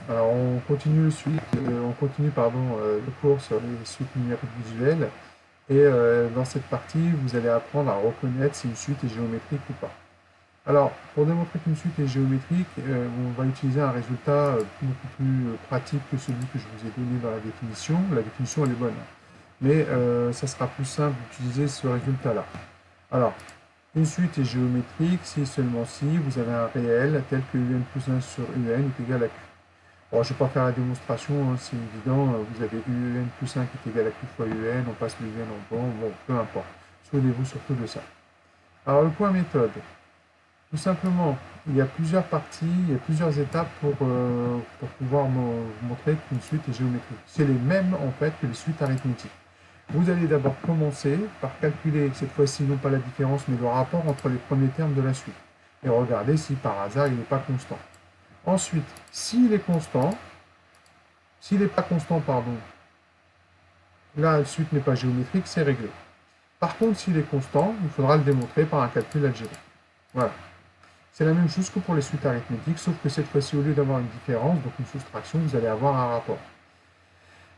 Alors on continue pardon, le cours sur les suites numériques visuelles et dans cette partie vous allez apprendre à reconnaître si une suite est géométrique ou pas. Alors pour démontrer qu'une suite est géométrique, on va utiliser un résultat beaucoup plus pratique que celui que je vous ai donné dans la définition. La définition elle est bonne, mais ça sera plus simple d'utiliser ce résultat-là. Alors, une suite est géométrique si et seulement si vous avez un réel tel que un plus 1 sur un est égal à q. Bon, je ne vais pas faire la démonstration, hein, c'est évident, vous avez un plus 1 qui est égal à q fois un, on passe le un en bon, peu importe. Souvenez-vous surtout de ça. Alors, le point méthode. Tout simplement, il y a plusieurs parties, il y a plusieurs étapes pour pouvoir montrer qu'une suite est géométrique. C'est les mêmes, en fait, que les suites arithmétiques. Vous allez d'abord commencer par calculer, cette fois-ci, non pas la différence, mais le rapport entre les premiers termes de la suite. Et regarder si, par hasard, il n'est pas constant. Ensuite, s'il est constant, s'il n'est pas constant, pardon, la suite n'est pas géométrique, c'est réglé. Par contre, s'il est constant, il faudra le démontrer par un calcul algébrique. Voilà. C'est la même chose que pour les suites arithmétiques, sauf que cette fois-ci, au lieu d'avoir une différence, donc une soustraction, vous allez avoir un rapport.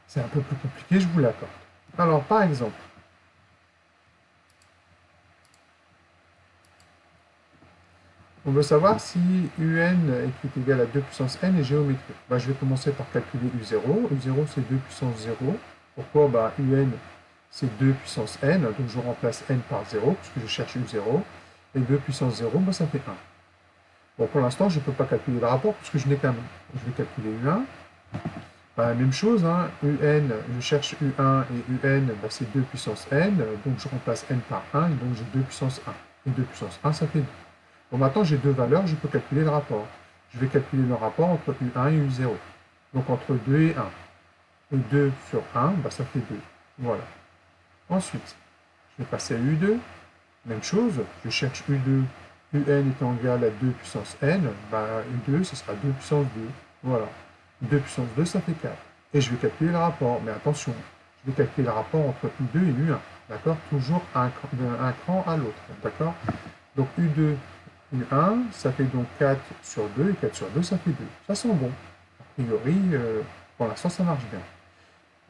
C'est un peu plus compliqué, je vous l'accorde. Alors, par exemple, on veut savoir si un qui est égal à 2 puissance n est géométrique. Je vais commencer par calculer u0. u0, c'est 2 puissance 0. Pourquoi un, c'est 2 puissance n, donc je remplace n par 0, puisque je cherche u0. Et 2 puissance 0, ça fait 1. Bon, pour l'instant, je ne peux pas calculer le rapport, puisque je n'ai qu'un nombre. Je vais calculer u1. Même chose, hein, un, je cherche u1 et un, c'est 2 puissance n, donc je remplace n par 1, donc j'ai 2 puissance 1. Et 2 puissance 1, ça fait 2. Bon, maintenant j'ai deux valeurs, je peux calculer le rapport. Je vais calculer le rapport entre u1 et u0. Donc entre 2 et 1. Et 2 sur 1, ça fait 2. Voilà. Ensuite, je vais passer à u2. Même chose, je cherche u2. un étant égal à 2 puissance n, u2, ce sera 2 puissance 2. Voilà. 2 puissance 2, ça fait 4. Et je vais calculer le rapport. Mais attention, je vais calculer le rapport entre u2 et u1. D'accord? Toujours d'un cran à l'autre. D'accord? Donc u2, u1, ça fait donc 4 sur 2, et 4 sur 2, ça fait 2. Ça sent bon. A priori, pour l'instant, ça marche bien.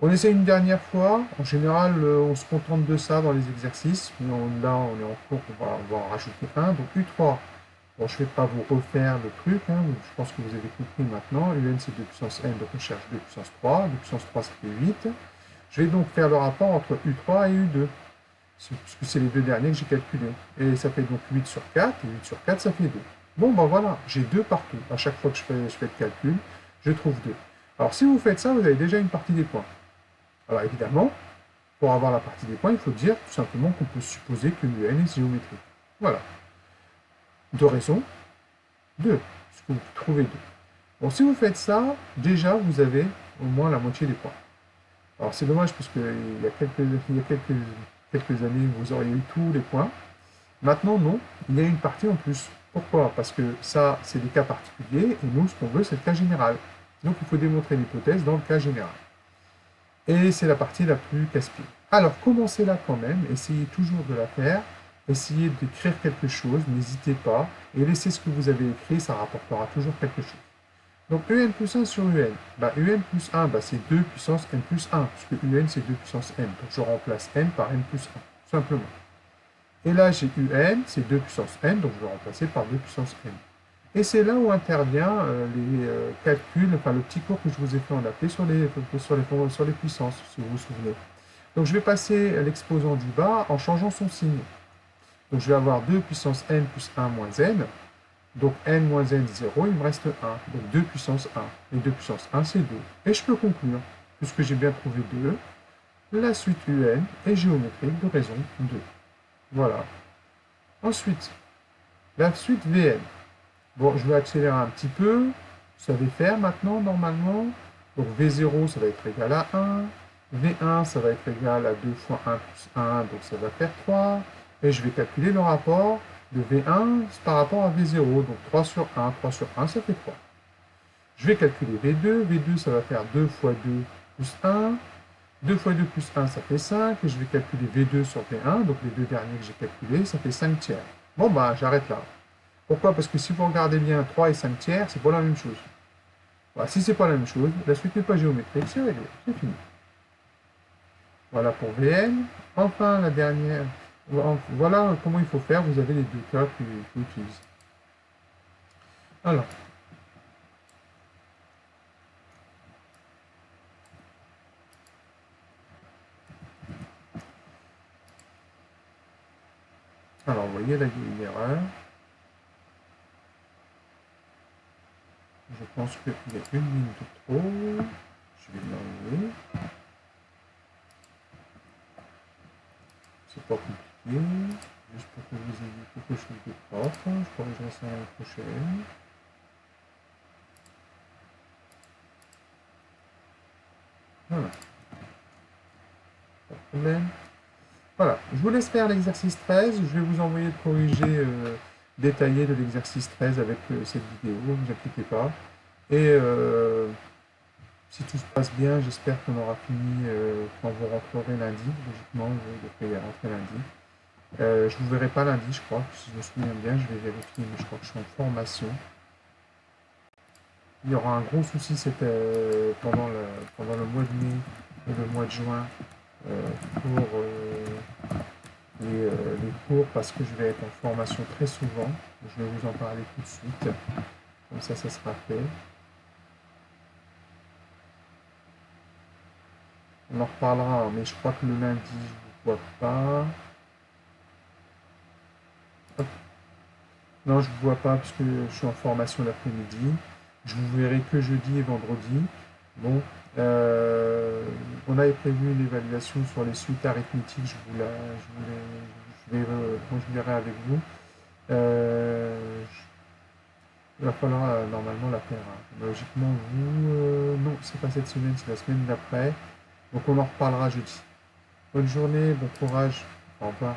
On essaie une dernière fois. En général, on se contente de ça dans les exercices. Mais là, on est en cours, on va en rajouter un. Donc u3. Bon, je ne vais pas vous refaire le truc. Je pense que vous avez compris maintenant. un, c'est 2 puissance n, donc on cherche 2 puissance 3. 2 puissance 3, ça fait 8. Je vais donc faire le rapport entre u3 et u2. Puisque c'est les deux derniers que j'ai calculés. Et ça fait donc 8 sur 4, et 8 sur 4, ça fait 2. Bon, voilà, j'ai 2 partout. À chaque fois que je fais le calcul, je trouve 2. Alors, si vous faites ça, vous avez déjà une partie des points. Alors, évidemment, pour avoir la partie des points, il faut dire tout simplement qu'on peut supposer que l'UN est géométrique. Voilà. Deux raisons. 2, puisque vous trouvez 2. Bon, si vous faites ça, déjà, vous avez au moins la moitié des points. Alors, c'est dommage, parce qu'il y a quelques années, vous auriez eu tous les points. Maintenant, non, il y a une partie en plus. Pourquoi? Parce que ça, c'est des cas particuliers, et nous, ce qu'on veut, c'est le cas général. Donc, il faut démontrer l'hypothèse dans le cas général. Et c'est la partie la plus casse-pied. Alors, commencez-la quand même, essayez toujours de la faire, essayez d'écrire quelque chose, n'hésitez pas, et laissez ce que vous avez écrit, ça rapportera toujours quelque chose. Donc, un plus 1 sur un. Un plus 1, c'est 2 puissance n plus 1, puisque un, c'est 2 puissance n. Donc, je remplace n par n plus 1, tout simplement. Et là, j'ai un, c'est 2 puissance n, donc je vais remplacer par 2 puissance n. Et c'est là où intervient les calculs, enfin le petit cours que je vous ai fait en appel sur les puissances, si vous vous souvenez. Donc, je vais passer l'exposant du bas en changeant son signe. Donc, je vais avoir 2 puissance n plus 1 moins n. Donc, n moins n, 0, il me reste 1. Donc, 2 puissance 1. Et 2 puissance 1, c'est 2. Et je peux conclure, puisque j'ai bien trouvé 2, la suite un est géométrique de raison 2. Voilà. Ensuite, la suite Vn. Bon, je vais accélérer un petit peu. Vous savez faire maintenant, normalement. Donc, V0, ça va être égal à 1. V1, ça va être égal à 2 fois 1 plus 1, donc ça va faire 3. Et je vais calculer le rapport de V1 par rapport à V0. Donc, 3 sur 1, 3 sur 1, ça fait 3. Je vais calculer V2. V2, ça va faire 2 fois 2 plus 1. 2 fois 2 plus 1, ça fait 5. Et je vais calculer V2 sur V1. Donc, les deux derniers que j'ai calculés, ça fait 5 tiers. Bon, j'arrête là. Pourquoi? Parce que si vous regardez bien 3 et 5 tiers, c'est pas la même chose. Voilà, si c'est pas la même chose, la suite n'est pas géométrique, c'est réglé, c'est fini. Voilà pour VN. Enfin, la dernière. Voilà comment il faut faire. Vous avez les deux cas qu'il faut utiliser. Alors, vous voyez là, il y a une erreur. Je pense qu'il y a une ligne de trop. Je vais l'enlever. C'est pas compliqué. Juste pour que vous ayez quelque chose de propre. Je corrigerai ça l'année prochaine. Voilà. Pas de problème. Voilà. Je vous laisse faire l'exercice 13. Je vais vous envoyer le corrigé détaillé de l'exercice 13 avec cette vidéo. Ne vous inquiétez pas. Et si tout se passe bien, j'espère qu'on aura fini quand vous rentrerez lundi. Logiquement, vous devrez rentrer lundi. Je ne vous verrai pas lundi, je crois. Si je me souviens bien, je vais vérifier, mais je crois que je suis en formation. Il y aura un gros souci pendant le mois de mai et le mois de juin pour les cours parce que je vais être en formation très souvent. Je vais vous en parler tout de suite. Comme ça sera fait. On en reparlera, mais je crois que le lundi, je ne vous vois pas. Hop. Non, je ne vous vois pas parce que je suis en formation l'après-midi. Je vous verrai que jeudi et vendredi. Bon, on avait prévu une évaluation sur les suites arithmétiques. Quand je verrai avec vous. Il va falloir normalement la faire. Logiquement, vous, non, c'est pas cette semaine, c'est la semaine d'après. Donc on en reparlera jeudi. Bonne journée, bon courage, au revoir.